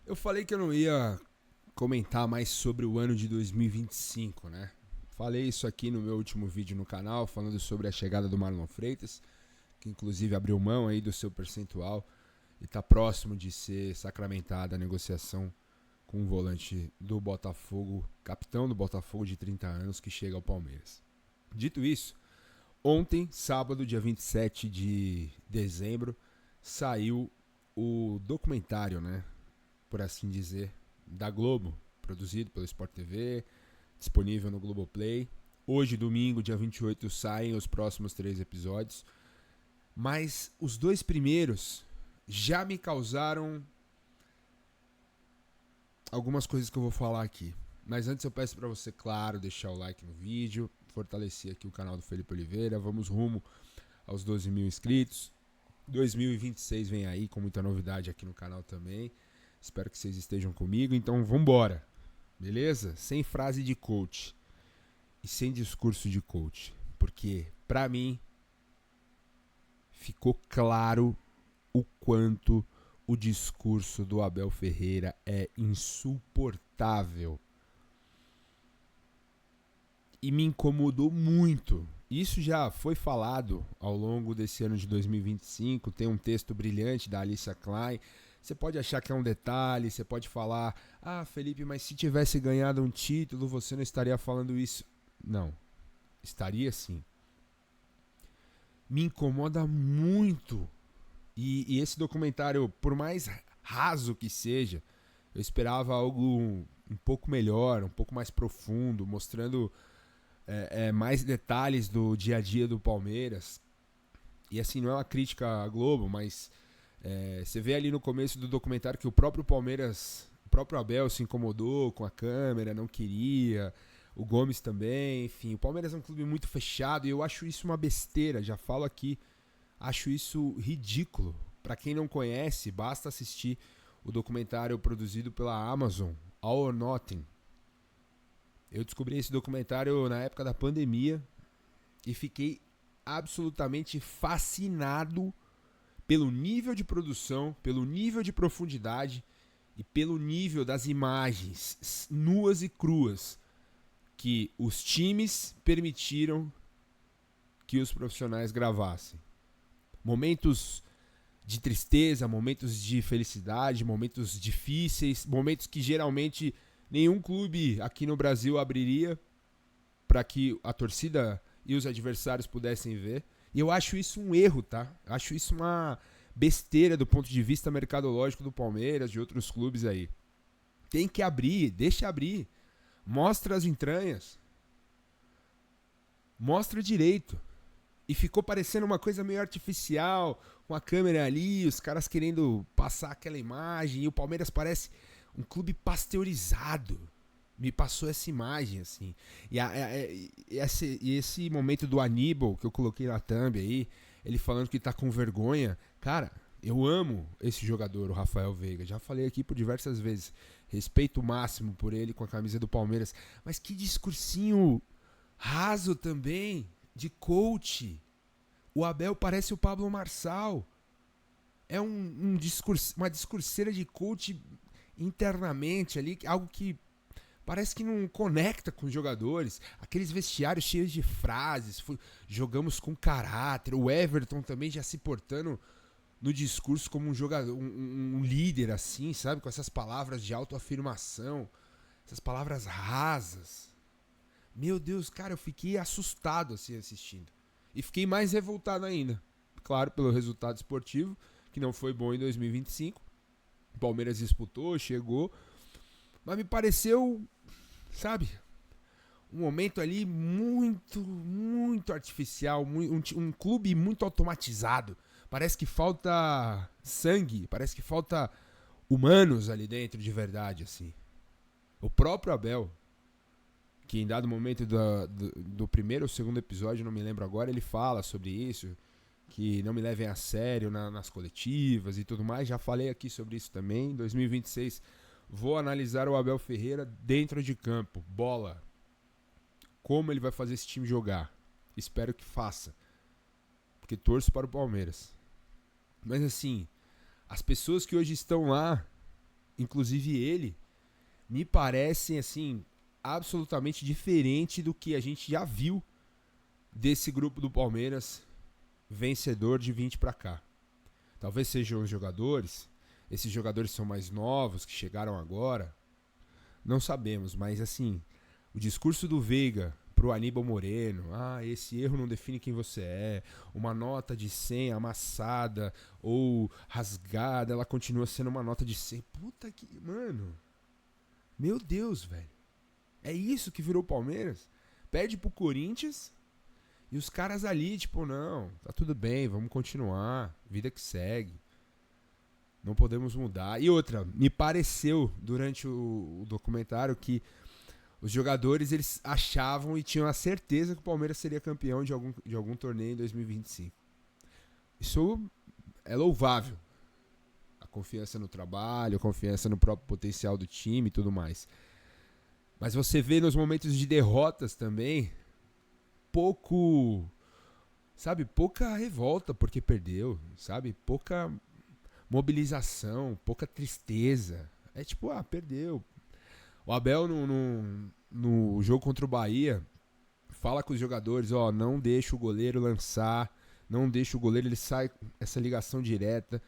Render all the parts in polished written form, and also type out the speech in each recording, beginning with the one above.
Eu falei que eu não ia comentar mais sobre o ano de 2025, né? Falei isso aqui no meu último vídeo no canal, falando sobre a chegada do Marlon Freitas, que inclusive abriu mão aí do seu percentual e está próximo de ser sacramentada a negociação com o volante do Botafogo, capitão do Botafogo de 30 anos, que chega ao Palmeiras. Dito isso, ontem, sábado, dia 27 de dezembro, saiu o documentário, né? Por assim dizer, da Globo, produzido pelo Sport TV, disponível no Globoplay. Hoje, domingo, dia 28, saem os próximos 3 episódios. Mas os 2 primeiros já me causaram algumas coisas que eu vou falar aqui. Mas antes eu peço para você, claro, deixar o like no vídeo, fortalecer aqui o canal do Felipe Oliveira. Vamos rumo aos 12 mil inscritos. 2026 vem aí com muita novidade aqui no canal também. Espero que vocês estejam comigo, então vambora, beleza? Sem frase de coach e sem discurso de coach, porque pra mim ficou claro o quanto o discurso do Abel Ferreira é insuportável e me incomodou muito. Isso já foi falado ao longo desse ano de 2025. Tem um texto brilhante da Alicia Klein. Você pode achar que é um detalhe, você pode falar: ah, Felipe, mas se tivesse ganhado um título, você não estaria falando isso. Não, estaria sim. Me incomoda muito. E esse documentário, por mais raso que seja, eu esperava algo um pouco melhor, um pouco mais profundo, mostrando mais detalhes do dia a dia do Palmeiras. E assim, não é uma crítica à Globo, mas você vê ali no começo do documentário que o próprio Palmeiras, o próprio Abel se incomodou com a câmera, não queria, o Gomes também, enfim. O Palmeiras é um clube muito fechado e eu acho isso uma besteira, já falo aqui, acho isso ridículo. Para quem não conhece, basta assistir o documentário produzido pela Amazon, All or Nothing. Eu descobri esse documentário na época da pandemia e fiquei absolutamente fascinado pelo nível de produção, pelo nível de profundidade e pelo nível das imagens nuas e cruas que os times permitiram que os profissionais gravassem. Momentos de tristeza, momentos de felicidade, momentos difíceis, momentos que geralmente nenhum clube aqui no Brasil abriria para que a torcida e os adversários pudessem ver. E eu acho isso um erro, tá? Acho isso uma besteira do ponto de vista mercadológico do Palmeiras, de outros clubes aí. Tem que abrir, deixa abrir. Mostra as entranhas. Mostra direito. E ficou parecendo uma coisa meio artificial, com a câmera ali, os caras querendo passar aquela imagem, e o Palmeiras parece um clube pasteurizado. Me passou essa imagem, assim. E esse momento do Aníbal, que eu coloquei na thumb aí, ele falando que tá com vergonha. Cara, eu amo esse jogador, o Rafael Veiga. Já falei aqui por diversas vezes. Respeito máximo por ele com a camisa do Palmeiras. Mas que discursinho raso também, de coach. O Abel parece o Pablo Marçal. É uma discurseira de coach internamente ali, algo que parece que não conecta com os jogadores. Aqueles vestiários cheios de frases, jogamos com caráter. O Everton também já se portando no discurso como um jogador, um líder assim, sabe? Com essas palavras de autoafirmação, essas palavras rasas. Meu Deus, cara, eu fiquei assustado assim assistindo. E fiquei mais revoltado ainda. Claro, pelo resultado esportivo, que não foi bom em 2025. O Palmeiras disputou, chegou. Mas me pareceu, sabe, um momento ali muito artificial. Um clube muito automatizado. Parece que falta sangue, parece que falta humanos ali dentro de verdade, assim. O próprio Abel, que em dado momento do primeiro ou segundo episódio, não me lembro agora, ele fala sobre isso, que não me levem a sério nas coletivas e tudo mais. Já falei aqui sobre isso também. Em 2026 vou analisar o Abel Ferreira dentro de campo, bola, como ele vai fazer esse time jogar. Espero que faça, porque torço para o Palmeiras. Mas assim, as pessoas que hoje estão lá inclusive ele, me parecem assim absolutamente diferente do que a gente já viu desse grupo do Palmeiras vencedor de 20 para cá. Talvez sejam os jogadores, esses jogadores são mais novos, que chegaram agora, não sabemos, mas assim, o discurso do Veiga pro Aníbal Moreno, esse erro não define quem você é, uma nota de 100 amassada ou rasgada, ela continua sendo uma nota de 100. Puta que, mano, meu Deus, velho, é isso que virou o Palmeiras? Perde pro Corinthians e os caras ali, tipo, não, tá tudo bem, vamos continuar, vida que segue. Não podemos mudar. E outra, me pareceu durante o documentário que os jogadores eles achavam e tinham a certeza que o Palmeiras seria campeão de algum torneio em 2025. Isso é louvável. A confiança no trabalho, a confiança no próprio potencial do time e tudo mais. Mas você vê nos momentos de derrotas também pouca revolta porque perdeu, sabe? Pouca mobilização, pouca tristeza. É tipo, perdeu. O Abel no jogo contra o Bahia fala com os jogadores, não deixa o goleiro lançar, não deixa o goleiro, ele sai essa ligação direto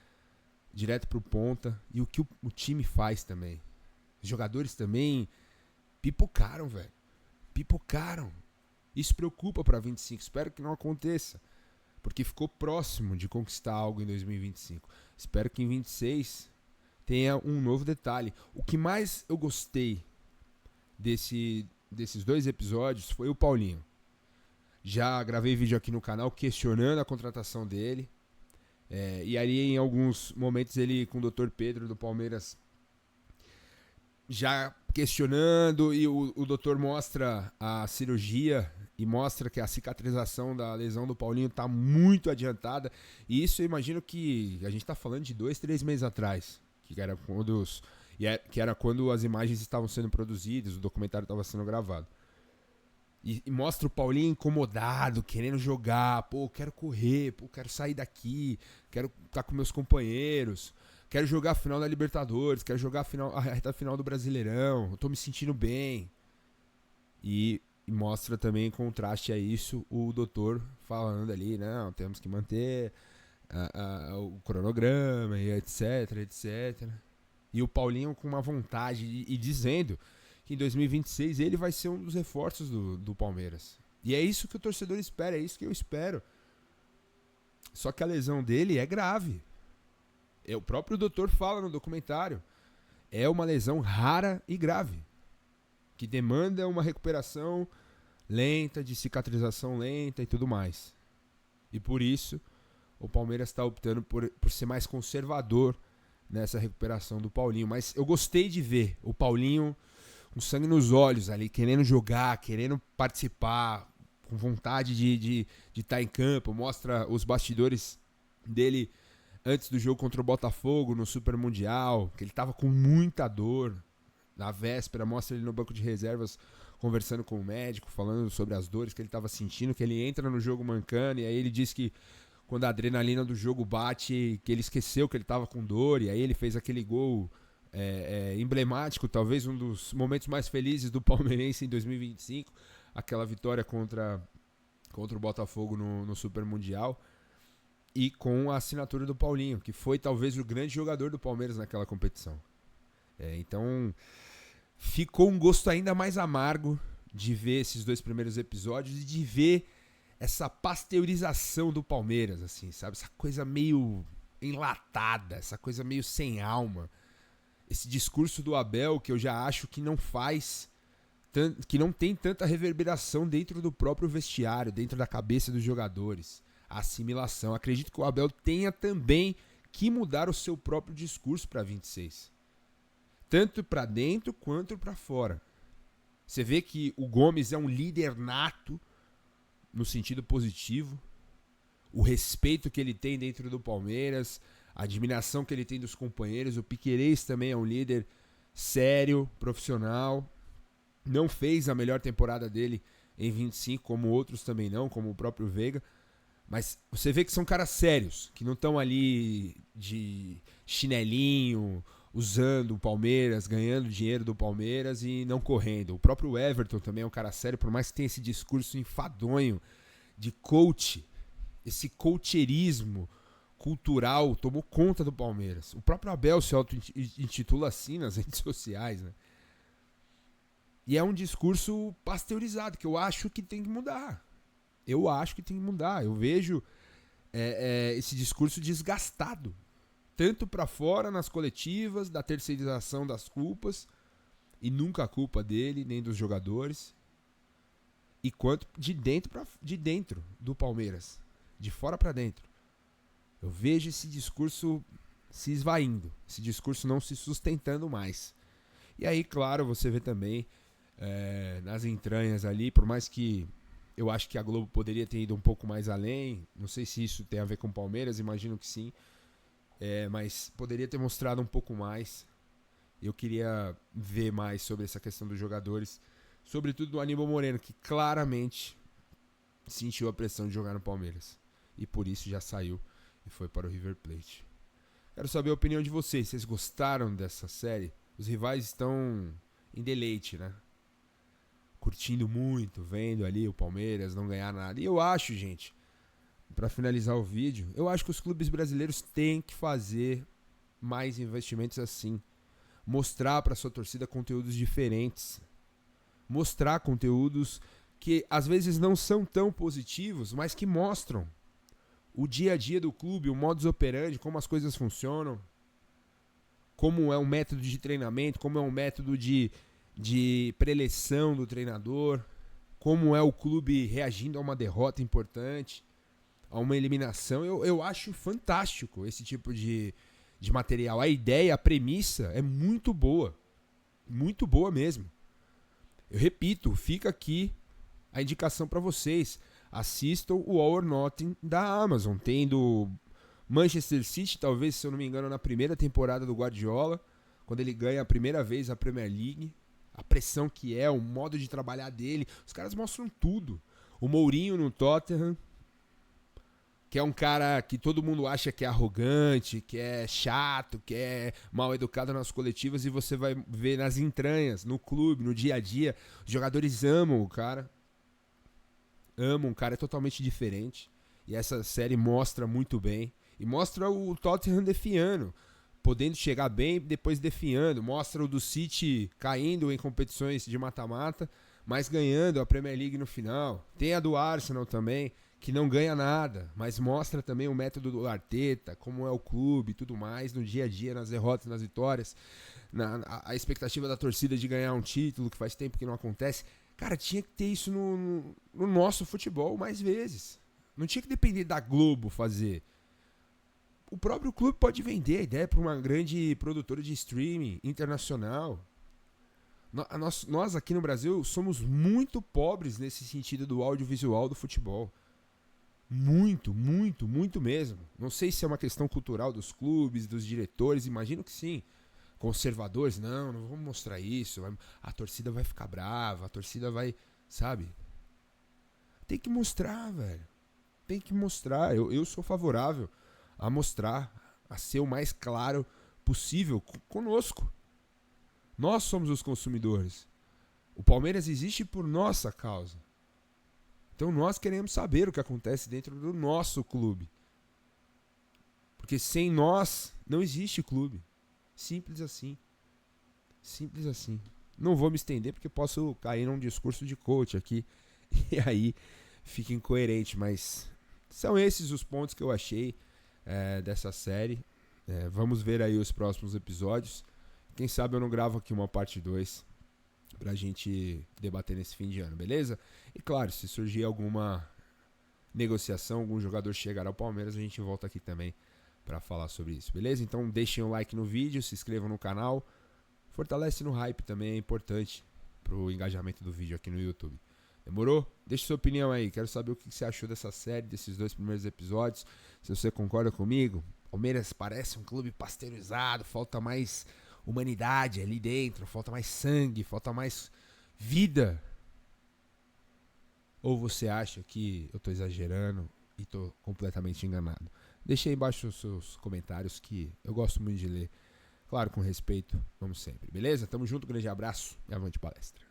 pro ponta. E o que o time faz também. Os jogadores também pipocaram, velho. Pipocaram. Isso preocupa pra 25, espero que não aconteça. Porque ficou próximo de conquistar algo em 2025. Espero que em 26 tenha um novo detalhe. O que mais eu gostei desses 2 episódios foi o Paulinho. Já gravei vídeo aqui no canal questionando a contratação dele. E aí em alguns momentos ele com o Dr. Pedro do Palmeiras já questionando, e o doutor mostra a cirurgia e mostra que a cicatrização da lesão do Paulinho está muito adiantada. E isso eu imagino que a gente está falando de 2-3 meses atrás, que era quando as imagens estavam sendo produzidas, o documentário estava sendo gravado. E mostra o Paulinho incomodado, querendo jogar, quero correr, quero sair daqui, quero estar com meus companheiros, quero jogar a final da Libertadores, quero jogar a reta final do Brasileirão, eu tô me sentindo bem. E mostra também em contraste a isso o doutor falando ali, não, temos que manter o cronograma e etc, etc. E o Paulinho com uma vontade e dizendo que em 2026 ele vai ser um dos reforços do Palmeiras. E é isso que o torcedor espera, é isso que eu espero. Só que a lesão dele é grave. O próprio doutor fala no documentário. É uma lesão rara e grave, que demanda uma recuperação lenta, de cicatrização lenta e tudo mais. E por isso o Palmeiras está optando por ser mais conservador nessa recuperação do Paulinho. Mas eu gostei de ver o Paulinho com sangue nos olhos ali, querendo jogar, querendo participar, com vontade de estar em campo. Mostra os bastidores dele antes do jogo contra o Botafogo no Super Mundial, que ele estava com muita dor. Na véspera, mostra ele no banco de reservas conversando com o médico, falando sobre as dores que ele estava sentindo, que ele entra no jogo mancando, e aí ele diz que quando a adrenalina do jogo bate, que ele esqueceu que ele estava com dor, e aí ele fez aquele gol emblemático, talvez um dos momentos mais felizes do palmeirense em 2025, aquela vitória contra o Botafogo no Super Mundial, e com a assinatura do Paulinho, que foi talvez o grande jogador do Palmeiras naquela competição. Então ficou um gosto ainda mais amargo de ver esses 2 primeiros episódios e de ver essa pasteurização do Palmeiras, assim, sabe? Essa coisa meio enlatada, essa coisa meio sem alma. Esse discurso do Abel que eu já acho que que não tem tanta reverberação dentro do próprio vestiário, dentro da cabeça dos jogadores. A assimilação. Acredito que o Abel tenha também que mudar o seu próprio discurso para 26. Tanto para dentro quanto para fora. Você vê que o Gomes é um líder nato no sentido positivo. O respeito que ele tem dentro do Palmeiras, a admiração que ele tem dos companheiros. O Piquerez também é um líder sério, profissional. Não fez a melhor temporada dele em 25, como outros também não, como o próprio Veiga. Mas você vê que são caras sérios, que não estão ali de chinelinho usando o Palmeiras, ganhando dinheiro do Palmeiras e não correndo. O próprio Everton também é um cara sério, por mais que tenha esse discurso enfadonho de coach, esse coacheirismo cultural tomou conta do Palmeiras. O próprio Abel se auto-intitula assim nas redes sociais, né? E é um discurso pasteurizado, que eu acho que tem que mudar. Eu vejo esse discurso desgastado. Tanto para fora, nas coletivas, da terceirização das culpas, e nunca a culpa dele, nem dos jogadores, e quanto de dentro do Palmeiras, de fora para dentro. Eu vejo esse discurso se esvaindo, esse discurso não se sustentando mais. E aí, claro, você vê também nas entranhas ali, por mais que eu acho que a Globo poderia ter ido um pouco mais além, não sei se isso tem a ver com o Palmeiras, imagino que sim, mas poderia ter mostrado um pouco mais. Eu queria ver mais sobre essa questão dos jogadores, sobretudo do Aníbal Moreno, que claramente sentiu a pressão de jogar no Palmeiras e por isso já saiu e foi para o River Plate. Quero saber a opinião de vocês. Vocês gostaram dessa série? Os rivais estão em deleite, né? Curtindo muito, vendo ali o Palmeiras não ganhar nada. E eu acho, gente, para finalizar o vídeo, eu acho que os clubes brasileiros têm que fazer mais investimentos assim. Mostrar para sua torcida conteúdos diferentes. Mostrar conteúdos que às vezes não são tão positivos, mas que mostram o dia a dia do clube, o modus operandi, como as coisas funcionam, como é um método de treinamento, como é um método de preleção do treinador, como é o clube reagindo a uma derrota importante, a uma eliminação. Eu acho fantástico esse tipo de material. A ideia, a premissa é muito boa mesmo. Eu repito, fica aqui a indicação para vocês. Assistam o All or Nothing da Amazon. Tem do Manchester City, talvez, se eu não me engano, na primeira temporada do Guardiola, quando ele ganha a primeira vez a Premier League. A pressão que é, o modo de trabalhar dele. Os caras mostram tudo. O Mourinho no Tottenham, que é um cara que todo mundo acha que é arrogante, que é chato, que é mal educado nas coletivas, e você vai ver nas entranhas, no clube, no dia a dia. Os jogadores amam o cara. Amam, o cara é totalmente diferente. E essa série mostra muito bem. E mostra o Tottenham defiando, podendo chegar bem, depois defiando. Mostra o do City caindo em competições de mata-mata, mas ganhando a Premier League no final. Tem a do Arsenal também, que não ganha nada, mas mostra também o método do Arteta, como é o clube e tudo mais, no dia a dia, nas derrotas, nas vitórias, a expectativa da torcida de ganhar um título, que faz tempo que não acontece. Cara, tinha que ter isso no nosso futebol mais vezes. Não tinha que depender da Globo fazer. O próprio clube pode vender a ideia para uma grande produtora de streaming internacional. Nós aqui no Brasil somos muito pobres nesse sentido do audiovisual do futebol. Muito, muito, muito mesmo. Não sei se é uma questão cultural dos clubes, dos diretores, imagino que sim. Conservadores, não vamos mostrar isso. A torcida vai ficar brava, a torcida vai, sabe? Tem que mostrar, velho. Tem que mostrar. Eu sou favorável a mostrar, a ser o mais claro possível conosco. Nós somos os consumidores. O Palmeiras existe por nossa causa. Então nós queremos saber o que acontece dentro do nosso clube. Porque sem nós não existe clube. Simples assim. Simples assim. Não vou me estender porque posso cair num discurso de coach aqui. E aí fica incoerente. Mas são esses os pontos que eu achei dessa série. Vamos ver aí os próximos episódios. Quem sabe eu não gravo aqui uma parte 2 pra gente debater nesse fim de ano, beleza? E claro, se surgir alguma negociação, algum jogador chegar ao Palmeiras, a gente volta aqui também pra falar sobre isso, beleza? Então deixem um like no vídeo, se inscrevam no canal, fortalece no hype também, é importante pro engajamento do vídeo aqui no YouTube. Demorou? Deixa sua opinião aí, quero saber o que você achou dessa série, desses 2 primeiros episódios, se você concorda comigo. Palmeiras parece um clube pasteurizado, falta mais humanidade ali dentro, falta mais sangue, falta mais vida. Ou você acha que eu tô exagerando e tô completamente enganado? Deixa aí embaixo os seus comentários que eu gosto muito de ler Claro, com respeito, como sempre. Beleza? Tamo junto, grande abraço e avante palestra.